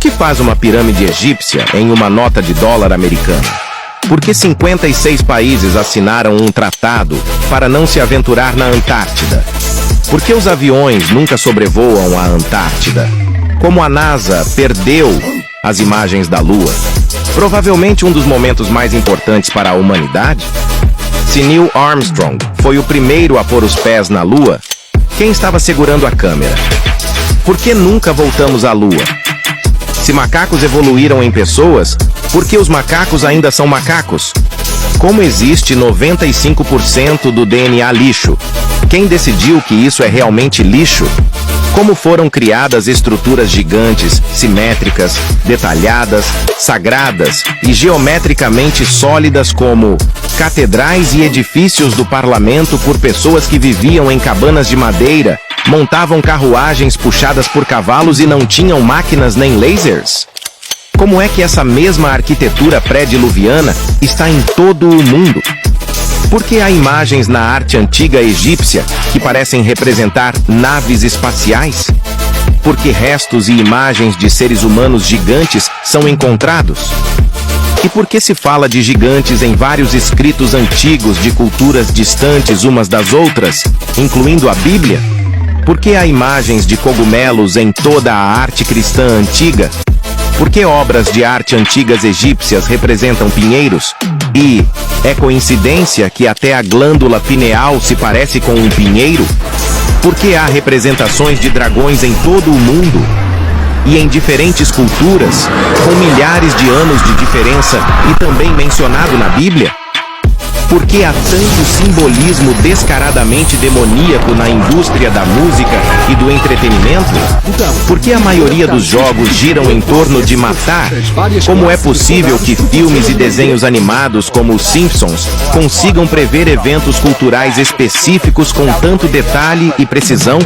que faz uma pirâmide egípcia em uma nota de dólar americano? Por que 56 países assinaram um tratado para não se aventurar na Antártida? Por que os aviões nunca sobrevoam a Antártida? Como a NASA perdeu as imagens da Lua? Provavelmente um dos momentos mais importantes para a humanidade? Se Neil Armstrong foi o primeiro a pôr os pés na Lua, quem estava segurando a câmera? Por que nunca voltamos à Lua? Se macacos evoluíram em pessoas, por que os macacos ainda são macacos? Como existe 95% do DNA lixo? Quem decidiu que isso é realmente lixo? Como foram criadas estruturas gigantes, simétricas, detalhadas, sagradas e geometricamente sólidas como catedrais e edifícios do parlamento por pessoas que viviam em cabanas de madeira, montavam carruagens puxadas por cavalos e não tinham máquinas nem lasers? Como é que essa mesma arquitetura pré-diluviana está em todo o mundo? Por que há imagens na arte antiga egípcia que parecem representar naves espaciais? Por que restos e imagens de seres humanos gigantes são encontrados? E por que se fala de gigantes em vários escritos antigos de culturas distantes umas das outras, incluindo a Bíblia? Por que há imagens de cogumelos em toda a arte cristã antiga? Por que obras de arte antigas egípcias representam pinheiros? E é coincidência que até a glândula pineal se parece com um pinheiro? Por que há representações de dragões em todo o mundo? E em diferentes culturas, com milhares de anos de diferença e também mencionado na Bíblia? Por que há tanto simbolismo descaradamente demoníaco na indústria da música e do entretenimento? Por que a maioria dos jogos giram em torno de matar? Como é possível que filmes e desenhos animados como os Simpsons consigam prever eventos culturais específicos com tanto detalhe e precisão?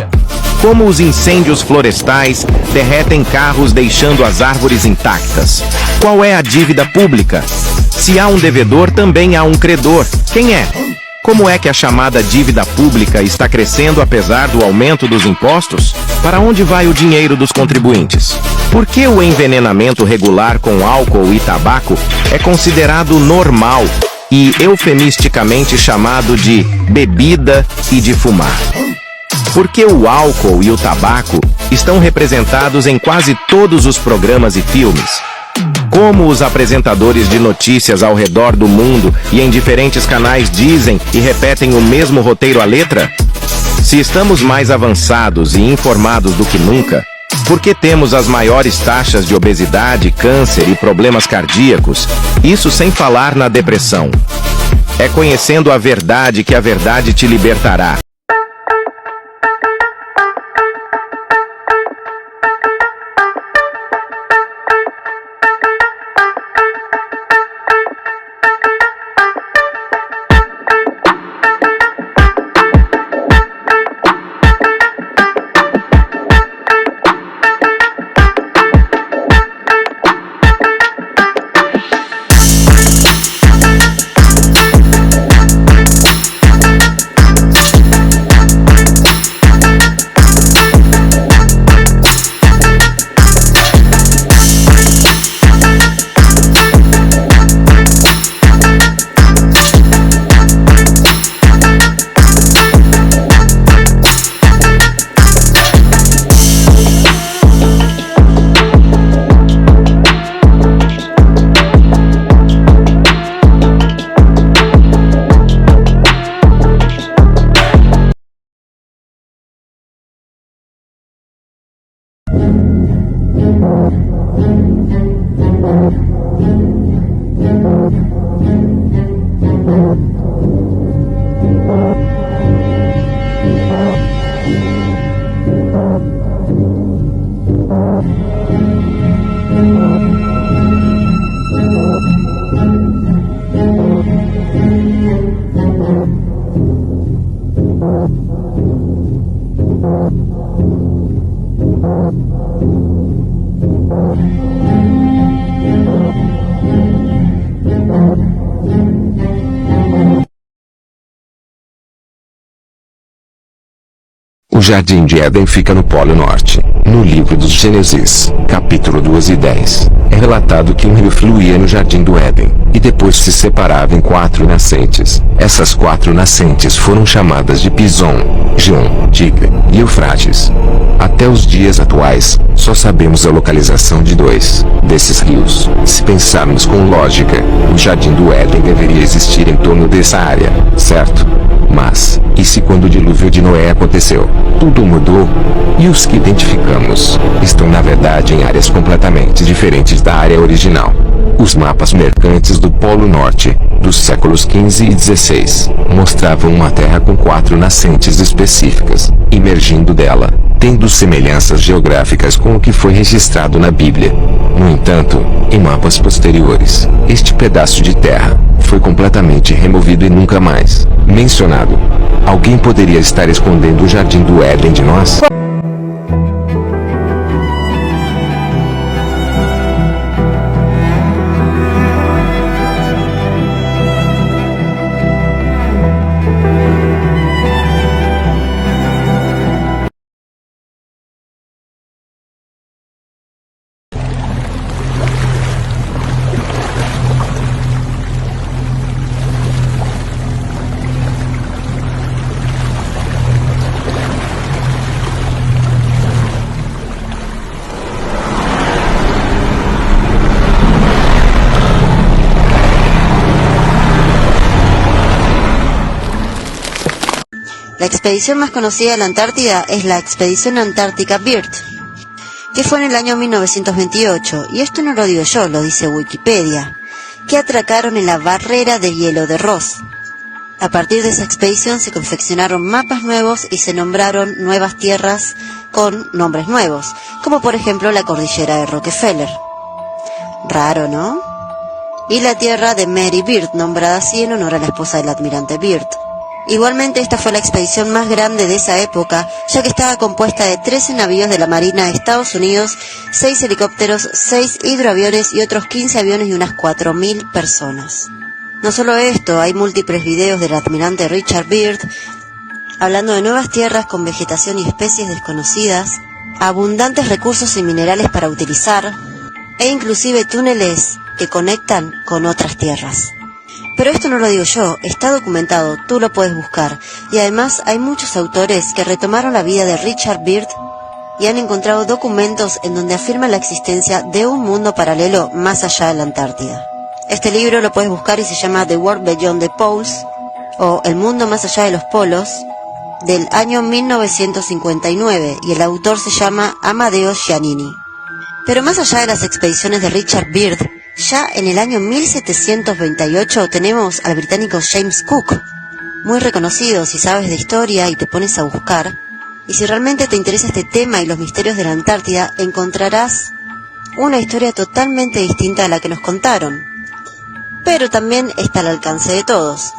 Como os incêndios florestais derretem carros deixando as árvores intactas? Qual é a dívida pública? Se há um devedor, também há um credor. Quem é? Como é que a chamada dívida pública está crescendo apesar do aumento dos impostos? Para onde vai o dinheiro dos contribuintes? Por que o envenenamento regular com álcool e tabaco é considerado normal e eufemisticamente chamado de bebida e de fumar? Por que o álcool e o tabaco estão representados em quase todos os programas e filmes? Como os apresentadores de notícias ao redor do mundo e em diferentes canais dizem e repetem o mesmo roteiro à letra? Se estamos mais avançados e informados do que nunca, por que temos as maiores taxas de obesidade, câncer e problemas cardíacos? Isso sem falar na depressão. É conhecendo a verdade que a verdade te libertará. O Jardim de Éden fica no Polo Norte, No livro dos Gênesis, capítulo 2 e 10, é relatado que um rio fluía no jardim do Éden, e depois se separava em 4 nascentes. Essas 4 nascentes foram chamadas de Pison, Gion, Tigre e Eufrates. Até os dias atuais, só sabemos a localização de 2 desses rios. Se pensarmos com lógica, o jardim do Éden deveria existir em torno dessa área, certo? Mas, e se quando o dilúvio de Noé aconteceu, tudo mudou? E os que identificamos estão na verdade em áreas completamente diferentes da área original. Os mapas mercantes do Polo Norte, dos séculos XV e XVI, mostravam uma terra com 4 nascentes específicas, emergindo dela, tendo semelhanças geográficas com o que foi registrado na Bíblia. No entanto, em mapas posteriores, este pedaço de terra foi completamente removido e nunca mais mencionado. Alguém poderia estar escondendo o jardim do Éden de nós? La expedición más conocida de la Antártida es la Expedición Antártica Byrd, que fue en el año 1928, y esto no lo digo yo, lo dice Wikipedia, que atracaron en la barrera de hielo de Ross. A partir de esa expedición se confeccionaron mapas nuevos y se nombraron nuevas tierras con nombres nuevos, como por ejemplo la cordillera de Rockefeller. Raro, ¿no? Y la tierra de Mary Byrd, nombrada así en honor a la esposa del almirante Byrd. Igualmente esta fue la expedición más grande de esa época, ya que estaba compuesta de 13 navíos de la Marina de Estados Unidos, 6 helicópteros, 6 hidroaviones y otros 15 aviones y unas 4.000 personas. No solo esto, hay múltiples videos del almirante Richard Byrd hablando de nuevas tierras con vegetación y especies desconocidas, abundantes recursos y minerales para utilizar, e inclusive túneles que conectan con otras tierras. Pero esto no lo digo yo, está documentado, tú lo puedes buscar, y además hay muchos autores que retomaron la vida de Richard Byrd y han encontrado documentos en donde afirman la existencia de un mundo paralelo más allá de la Antártida. Este libro lo puedes buscar y se llama The World Beyond the Poles, o El mundo más allá de los polos, del año 1959, y el autor se llama Amadeo Giannini. Pero más allá de las expediciones de Richard Byrd, ya en el año 1728 tenemos al británico James Cook, muy reconocido si sabes de historia y te pones a buscar, y si realmente te interesa este tema y los misterios de la Antártida, encontrarás una historia totalmente distinta a la que nos contaron, pero también está al alcance de todos.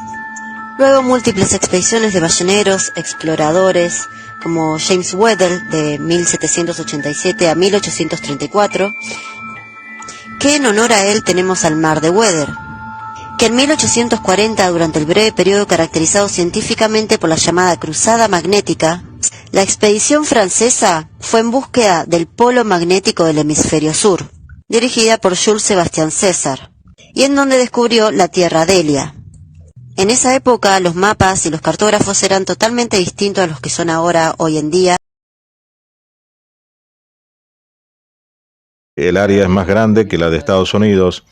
Luego múltiples expediciones de balleneros, exploradores, como James Weddell de 1787 a 1834, que en honor a él tenemos al Mar de Weddell, que en 1840, durante el breve periodo caracterizado científicamente por la llamada Cruzada Magnética, la expedición francesa fue en búsqueda del polo magnético del hemisferio sur, dirigida por Jules Sébastien César, y en donde descubrió la Tierra Delia. En esa época los mapas y los cartógrafos eran totalmente distintos a los que son ahora, hoy en día. El área es más grande que la de Estados Unidos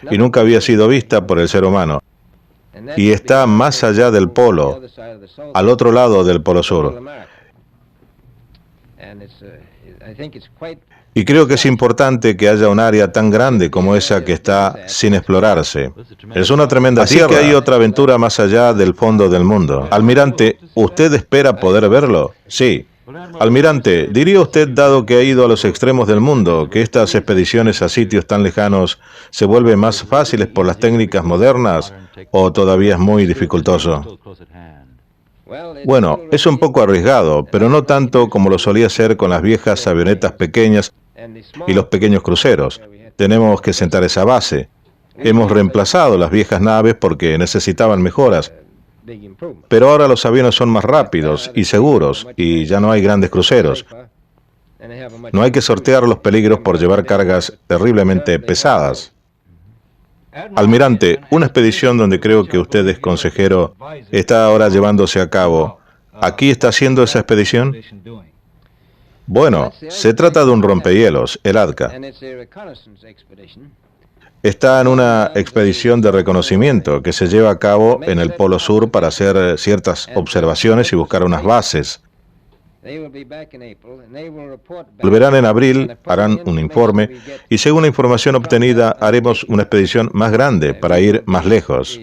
y nunca había sido vista por el ser humano. Y está más allá del polo, al otro lado del polo sur. Y creo que es importante que haya un área tan grande como esa que está sin explorarse. Es una tremenda tierra. Así que hay otra aventura más allá del fondo del mundo. Almirante, ¿usted espera poder verlo? Sí. Almirante, ¿diría usted, dado que ha ido a los extremos del mundo, que estas expediciones a sitios tan lejanos se vuelven más fáciles por las técnicas modernas o todavía es muy dificultoso? Bueno, es un poco arriesgado, pero no tanto como lo solía ser con las viejas avionetas pequeñas y los pequeños cruceros. Tenemos que sentar esa base. Hemos reemplazado las viejas naves porque necesitaban mejoras. Pero ahora los aviones son más rápidos y seguros y ya no hay grandes cruceros. No hay que sortear los peligros por llevar cargas terriblemente pesadas. Almirante, una expedición donde creo que usted es consejero está ahora llevándose a cabo. ¿Aquí está haciendo esa expedición? Bueno, se trata de un rompehielos, el Atka. Está en una expedición de reconocimiento que se lleva a cabo en el Polo Sur para hacer ciertas observaciones y buscar unas bases. Volverán en abril, harán un informe y según la información obtenida haremos una expedición más grande para ir más lejos.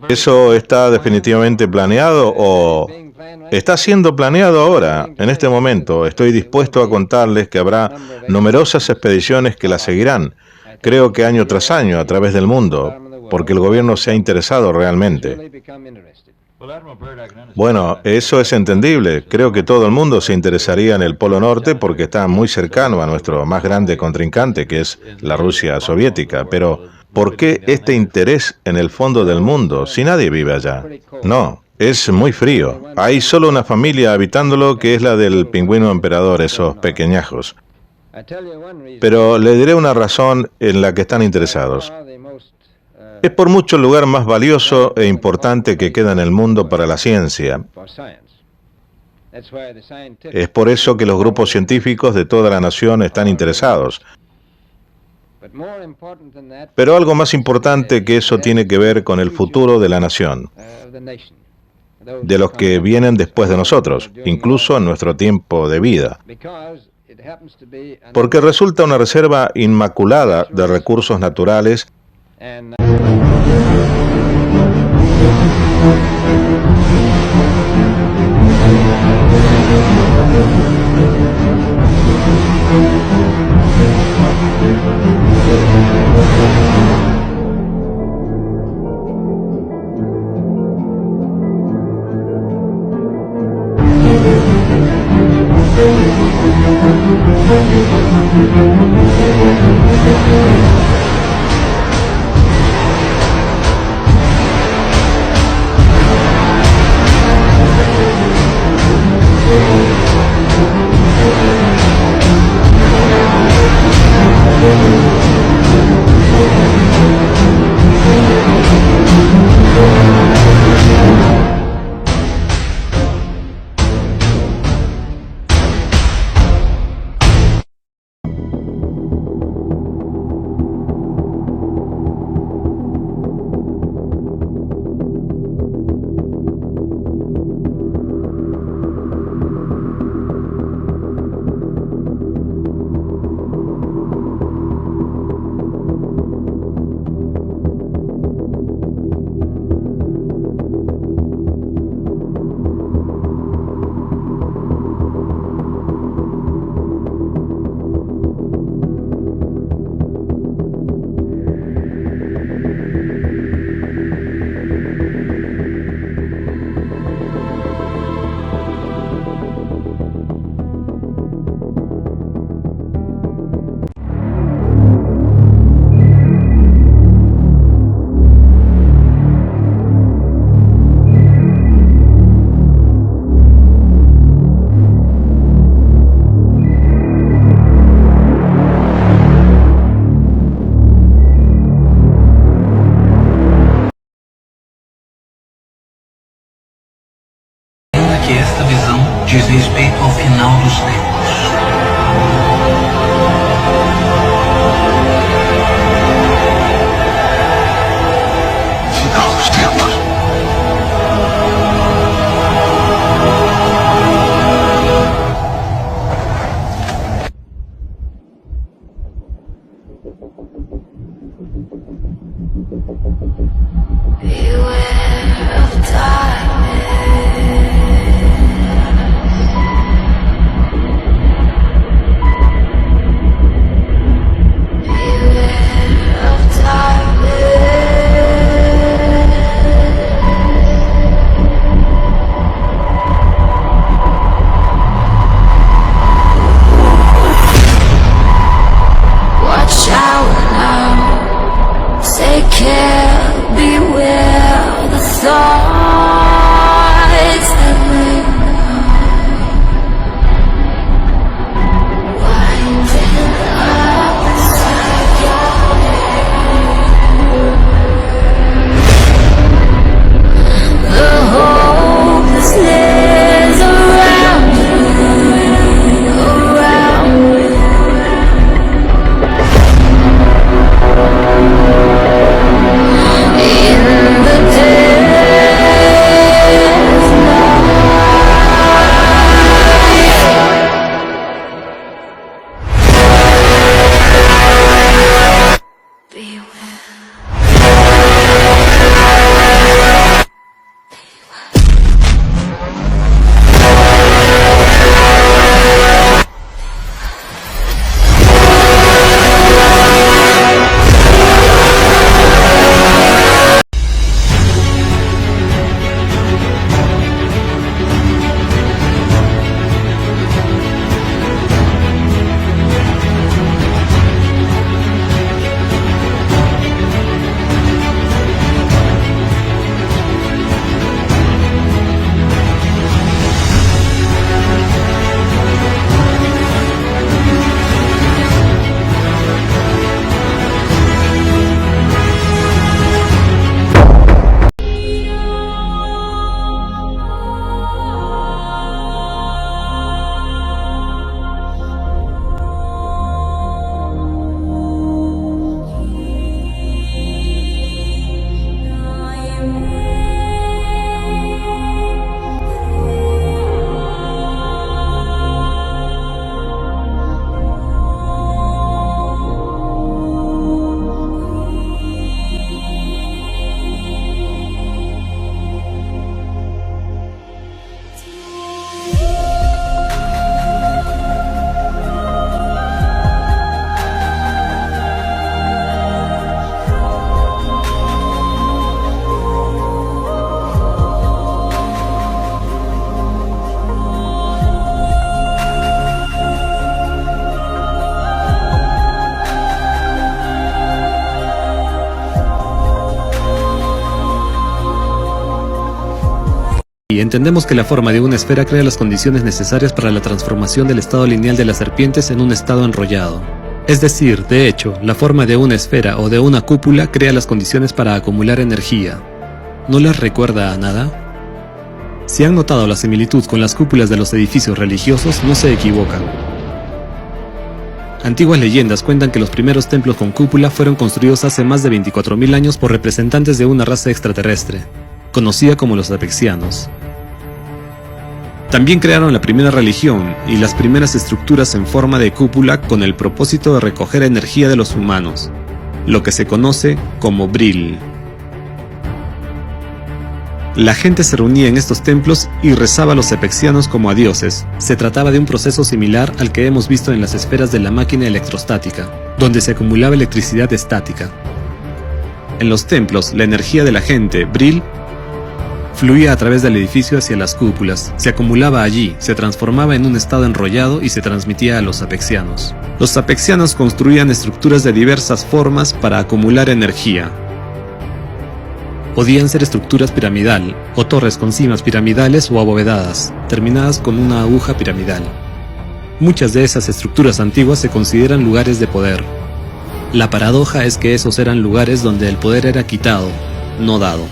¿Eso está definitivamente planeado o está siendo planeado ahora? En este momento estoy dispuesto a contarles que habrá numerosas expediciones que la seguirán, creo que año tras año a través del mundo, porque el gobierno se ha interesado realmente. Bueno, eso es entendible. Creo que todo el mundo se interesaría en el Polo Norte porque está muy cercano a nuestro más grande contrincante, que es la Rusia soviética. Pero, ¿por qué este interés en el fondo del mundo si nadie vive allá? No, es muy frío. Hay solo una familia habitándolo que es la del pingüino emperador, esos pequeñajos. Pero le diré una razón en la que están interesados. Es por mucho el lugar más valioso e importante que queda en el mundo para la ciencia. Es por eso que los grupos científicos de toda la nación están interesados. Pero algo más importante que eso tiene que ver con el futuro de la nación, de los que vienen después de nosotros, incluso en nuestro tiempo de vida. Porque resulta una reserva inmaculada de recursos naturales entendemos que la forma de una esfera crea las condiciones necesarias para la transformación del estado lineal de las serpientes en un estado enrollado. Es decir, de hecho, la forma de una esfera o de una cúpula crea las condiciones para acumular energía. ¿No les recuerda a nada? Si han notado la similitud con las cúpulas de los edificios religiosos, no se equivocan. Antiguas leyendas cuentan que los primeros templos con cúpula fueron construidos hace más de 24.000 años por representantes de una raza extraterrestre, conocida como los Apexianos. También crearon la primera religión y las primeras estructuras en forma de cúpula con el propósito de recoger energía de los humanos, lo que se conoce como Bril. La gente se reunía en estos templos y rezaba a los Apexianos como a dioses. Se trataba de un proceso similar al que hemos visto en las esferas de la máquina electrostática, donde se acumulaba electricidad estática. En los templos, la energía de la gente, Bril, fluía a través del edificio hacia las cúpulas, se acumulaba allí, se transformaba en un estado enrollado y se transmitía a los Apexianos. Los Apexianos construían estructuras de diversas formas para acumular energía. Podían ser estructuras piramidal, o torres con cimas piramidales o abovedadas, terminadas con una aguja piramidal. Muchas de esas estructuras antiguas se consideran lugares de poder. La paradoja es que esos eran lugares donde el poder era quitado, no dado.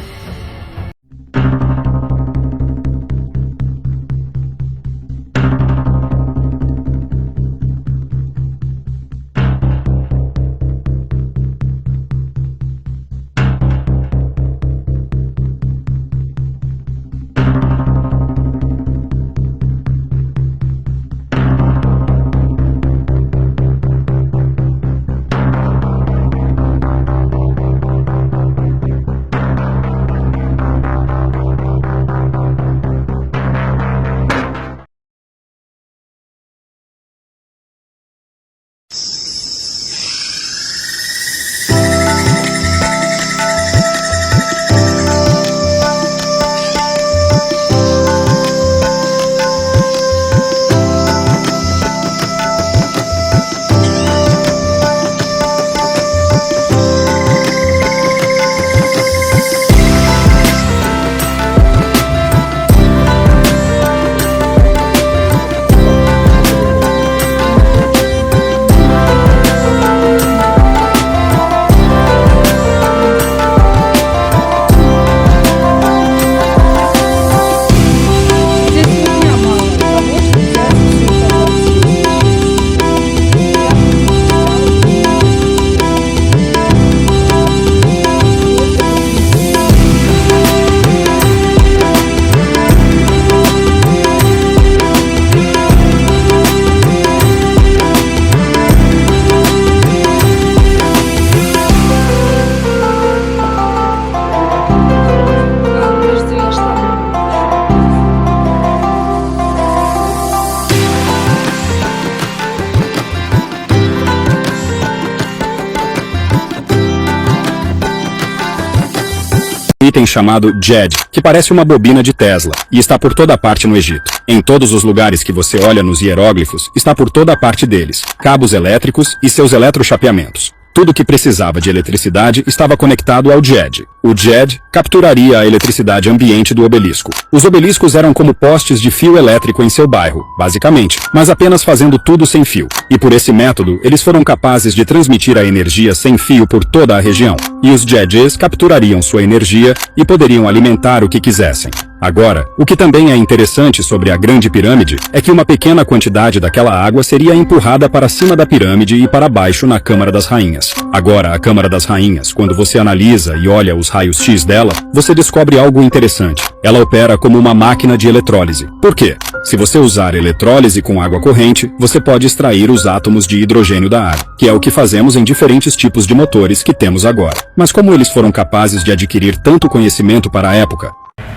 Item chamado JED, que parece uma bobina de Tesla, e está por toda parte no Egito. Em todos os lugares que você olha nos hieróglifos, está por toda a parte deles, cabos elétricos e seus eletrochapeamentos. Tudo que precisava de eletricidade estava conectado ao JED. O JED capturaria a eletricidade ambiente do obelisco. Os obeliscos eram como postes de fio elétrico em seu bairro, basicamente, mas apenas fazendo tudo sem fio. E por esse método, eles foram capazes de transmitir a energia sem fio por toda a região. E os JEDs capturariam sua energia e poderiam alimentar o que quisessem. Agora, o que também é interessante sobre a Grande Pirâmide é que uma pequena quantidade daquela água seria empurrada para cima da pirâmide e para baixo na Câmara das Rainhas. Agora, a Câmara das Rainhas, quando você analisa e olha os raios X dela, você descobre algo interessante. Ela opera como uma máquina de eletrólise. Por quê? Se você usar eletrólise com água corrente, você pode extrair os átomos de hidrogênio da água, que é o que fazemos em diferentes tipos de motores que temos agora. Mas como eles foram capazes de adquirir tanto conhecimento para a época?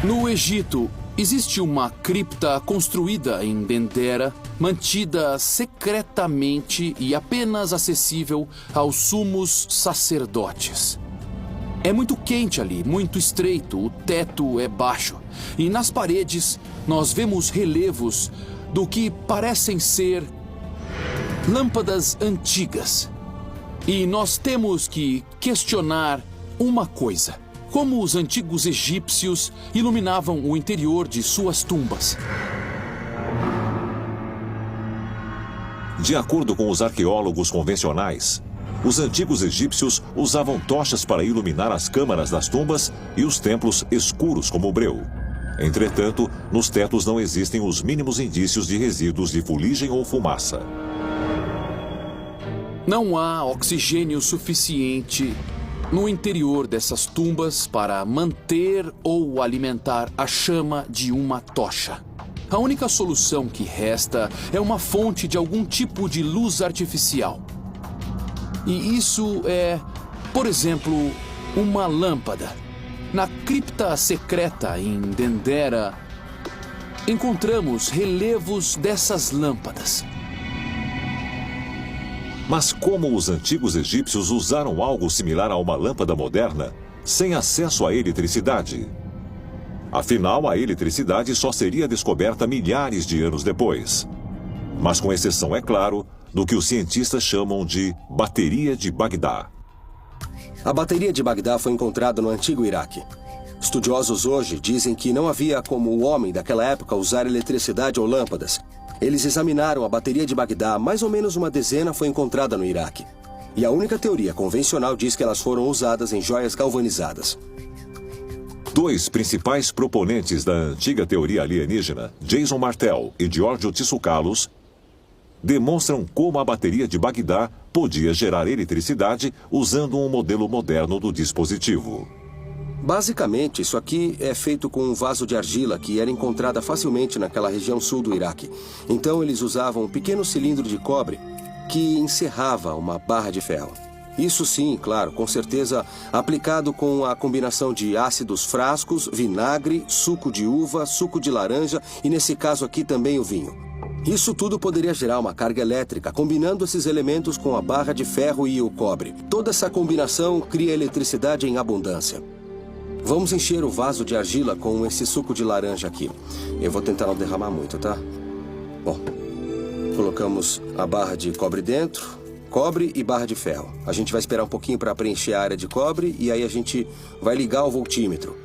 No Egito, existe uma cripta construída em Dendera, mantida secretamente e apenas acessível aos sumos sacerdotes. É muito quente ali, muito estreito, o teto é baixo. E nas paredes, nós vemos relevos do que parecem ser lâmpadas antigas. E nós temos que questionar uma coisa. como os antigos egípcios iluminavam o interior de suas tumbas. De acordo com os arqueólogos convencionais, os antigos egípcios usavam tochas para iluminar as câmaras das tumbas e os templos escuros como o breu. Entretanto, nos tetos não existem os mínimos indícios de resíduos de fuligem ou fumaça. Não há oxigênio suficiente no interior dessas tumbas para manter ou alimentar a chama de uma tocha. A única solução que resta é uma fonte de algum tipo de luz artificial. E isso é, por exemplo, uma lâmpada. Na cripta secreta em Dendera, encontramos relevos dessas lâmpadas. Mas como os antigos egípcios usaram algo similar a uma lâmpada moderna, sem acesso à eletricidade? Afinal, a eletricidade só seria descoberta milhares de anos depois. Mas com exceção, é claro, do que os cientistas chamam de bateria de Bagdá. A bateria de Bagdá foi encontrada no antigo Iraque. Estudiosos hoje dizem que não havia como o homem daquela época usar eletricidade ou lâmpadas. Eles examinaram a bateria de Bagdá, mais ou menos uma dezena foi encontrada no Iraque. E a única teoria convencional diz que elas foram usadas em joias galvanizadas. Dois principais proponentes da antiga teoria alienígena, Jason Martell e Giorgio Tsoukalos, demonstram como a bateria de Bagdá podia gerar eletricidade usando um modelo moderno do dispositivo. Basicamente, isso aqui é feito com um vaso de argila que era encontrada facilmente naquela região sul do Iraque. Então eles usavam um pequeno cilindro de cobre que encerrava uma barra de ferro. Isso sim, claro, com certeza aplicado com a combinação de ácidos frascos, vinagre, suco de uva, suco de laranja e nesse caso aqui também o vinho. Isso tudo poderia gerar uma carga elétrica, combinando esses elementos com a barra de ferro e o cobre. Toda essa combinação cria eletricidade em abundância. Vamos encher o vaso de argila com esse suco de laranja aqui. Eu vou tentar não derramar muito, tá? Bom, colocamos a barra de cobre dentro, cobre e barra de ferro. A gente vai esperar um pouquinho para preencher a área de cobre e aí a gente vai ligar o voltímetro,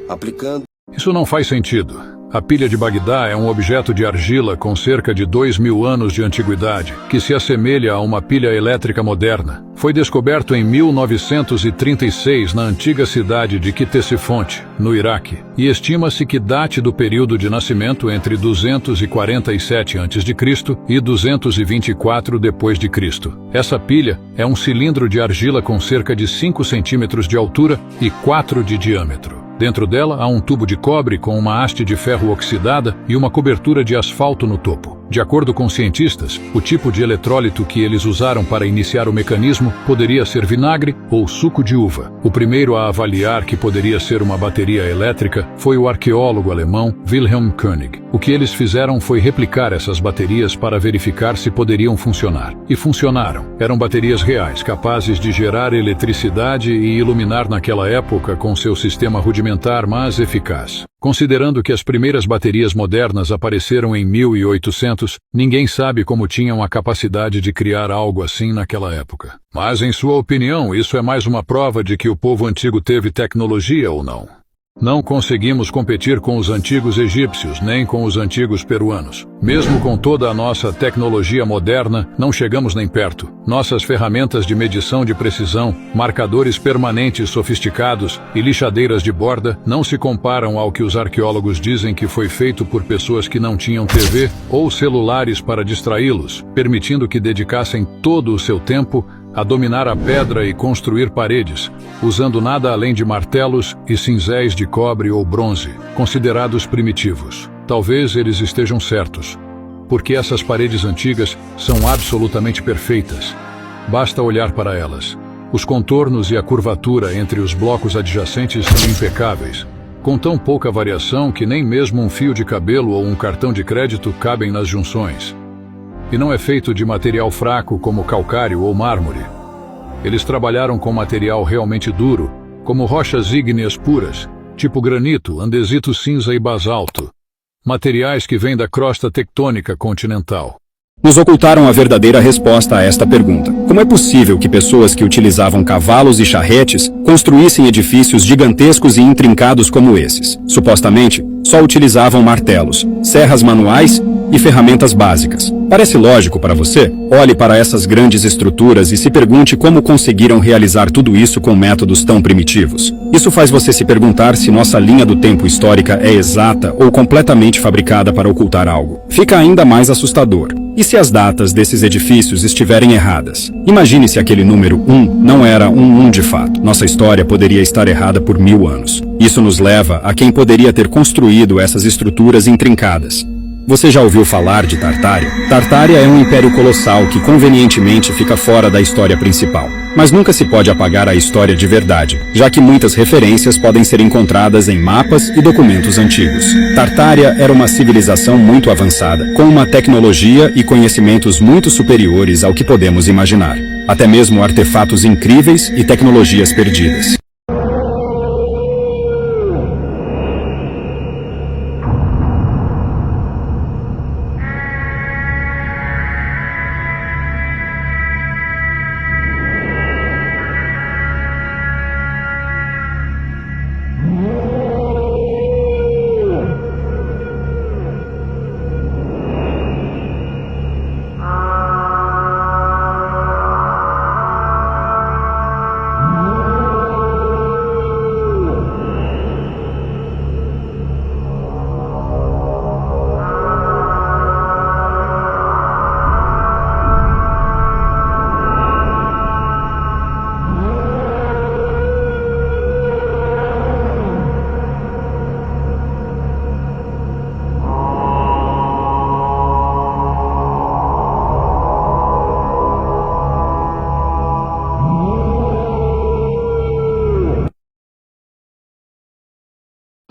aplicando... Isso não faz sentido. A pilha de Bagdá é um objeto de argila com cerca de 2.000 anos de antiguidade, que se assemelha a uma pilha elétrica moderna. Foi descoberto em 1936 na antiga cidade de Ctesifonte, no Iraque, e estima-se que date do período de nascimento entre 247 a.C. e 224 d.C. Essa pilha é um cilindro de argila com cerca de 5 centímetros de altura e 4 de diâmetro. Dentro dela há um tubo de cobre com uma haste de ferro oxidada e uma cobertura de asfalto no topo. De acordo com cientistas, o tipo de eletrólito que eles usaram para iniciar o mecanismo poderia ser vinagre ou suco de uva. O primeiro a avaliar que poderia ser uma bateria elétrica foi o arqueólogo alemão Wilhelm König. O que eles fizeram foi replicar essas baterias para verificar se poderiam funcionar. E funcionaram. Eram baterias reais, capazes de gerar eletricidade e iluminar naquela época com seu sistema rudimentar, mas eficaz. Considerando que as primeiras baterias modernas apareceram em 1800, ninguém sabe como tinham a capacidade de criar algo assim naquela época. Mas, em sua opinião, isso é mais uma prova de que o povo antigo teve tecnologia ou não? Não conseguimos competir com os antigos egípcios, nem com os antigos peruanos. Mesmo com toda a nossa tecnologia moderna, não chegamos nem perto. Nossas ferramentas de medição de precisão, marcadores permanentes sofisticados e lixadeiras de borda não se comparam ao que os arqueólogos dizem que foi feito por pessoas que não tinham TV ou celulares para distraí-los, permitindo que dedicassem todo o seu tempo a dominar a pedra e construir paredes, usando nada além de martelos e cinzéis de cobre ou bronze, considerados primitivos. Talvez eles estejam certos, porque essas paredes antigas são absolutamente perfeitas. Basta olhar para elas. Os contornos e a curvatura entre os blocos adjacentes são impecáveis, com tão pouca variação que nem mesmo um fio de cabelo ou um cartão de crédito cabem nas junções. E não é feito de material fraco como calcário ou mármore. Eles trabalharam com material realmente duro, como rochas ígneas puras, tipo granito, andesito cinza e basalto, materiais que vêm da crosta tectônica continental. Nos ocultaram a verdadeira resposta a esta pergunta. Como é possível que pessoas que utilizavam cavalos e charretes construíssem edifícios gigantescos e intrincados como esses? Supostamente, só utilizavam martelos, serras manuais e ferramentas básicas. Parece lógico para você? Olhe para essas grandes estruturas e se pergunte como conseguiram realizar tudo isso com métodos tão primitivos. Isso faz você se perguntar se nossa linha do tempo histórica é exata ou completamente fabricada para ocultar algo. Fica ainda mais assustador. E se as datas desses edifícios estiverem erradas? Imagine se aquele número 1 não era um 1 de fato. Nossa história poderia estar errada por 1000 anos. Isso nos leva a quem poderia ter construído essas estruturas intrincadas. Você já ouviu falar de Tartária? Tartária é um império colossal que convenientemente fica fora da história principal. Mas nunca se pode apagar a história de verdade, já que muitas referências podem ser encontradas em mapas e documentos antigos. Tartária era uma civilização muito avançada, com uma tecnologia e conhecimentos muito superiores ao que podemos imaginar. Até mesmo artefatos incríveis e tecnologias perdidas.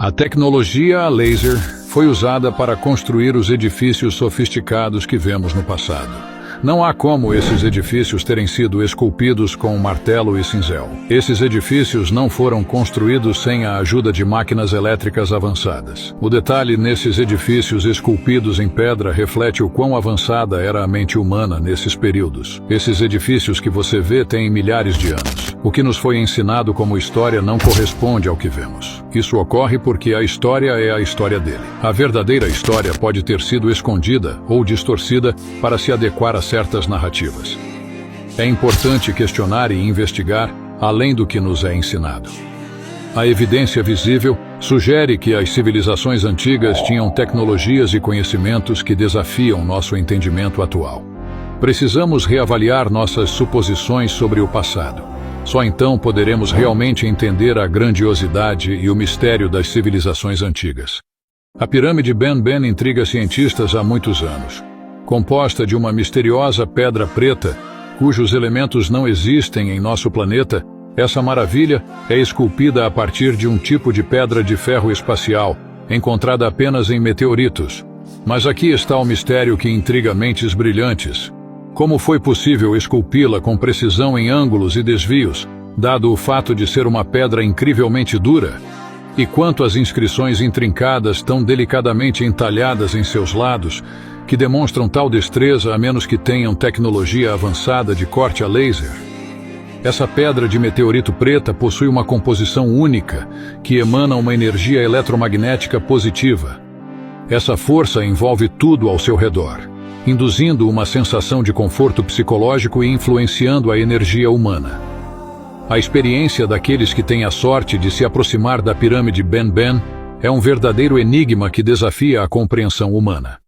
A tecnologia a laser foi usada para construir os edifícios sofisticados que vemos no passado. Não há como esses edifícios terem sido esculpidos com martelo e cinzel. Esses edifícios não foram construídos sem a ajuda de máquinas elétricas avançadas. O detalhe nesses edifícios esculpidos em pedra reflete o quão avançada era a mente humana nesses períodos. Esses edifícios que você vê têm milhares de anos. O que nos foi ensinado como história não corresponde ao que vemos. Isso ocorre porque a história é a história dele. A verdadeira história pode ter sido escondida ou distorcida para se adequar a certas narrativas. É importante questionar e investigar além do que nos é ensinado. A evidência visível sugere que as civilizações antigas tinham tecnologias e conhecimentos que desafiam nosso entendimento atual. Precisamos reavaliar nossas suposições sobre o passado. Só então poderemos realmente entender a grandiosidade e o mistério das civilizações antigas. A pirâmide Ben Ben intriga cientistas há muitos anos. Composta de uma misteriosa pedra preta, cujos elementos não existem em nosso planeta, essa maravilha é esculpida a partir de um tipo de pedra de ferro espacial, encontrada apenas em meteoritos. Mas aqui está o mistério que intriga mentes brilhantes. Como foi possível esculpi-la com precisão em ângulos e desvios, dado o fato de ser uma pedra incrivelmente dura? E quanto às inscrições intrincadas tão delicadamente entalhadas em seus lados, que demonstram tal destreza a menos que tenham tecnologia avançada de corte a laser? Essa pedra de meteorito preta possui uma composição única, que emana uma energia eletromagnética positiva. Essa força envolve tudo ao seu redor, induzindo uma sensação de conforto psicológico e influenciando a energia humana. A experiência daqueles que têm a sorte de se aproximar da pirâmide Ben Ben é um verdadeiro enigma que desafia a compreensão humana.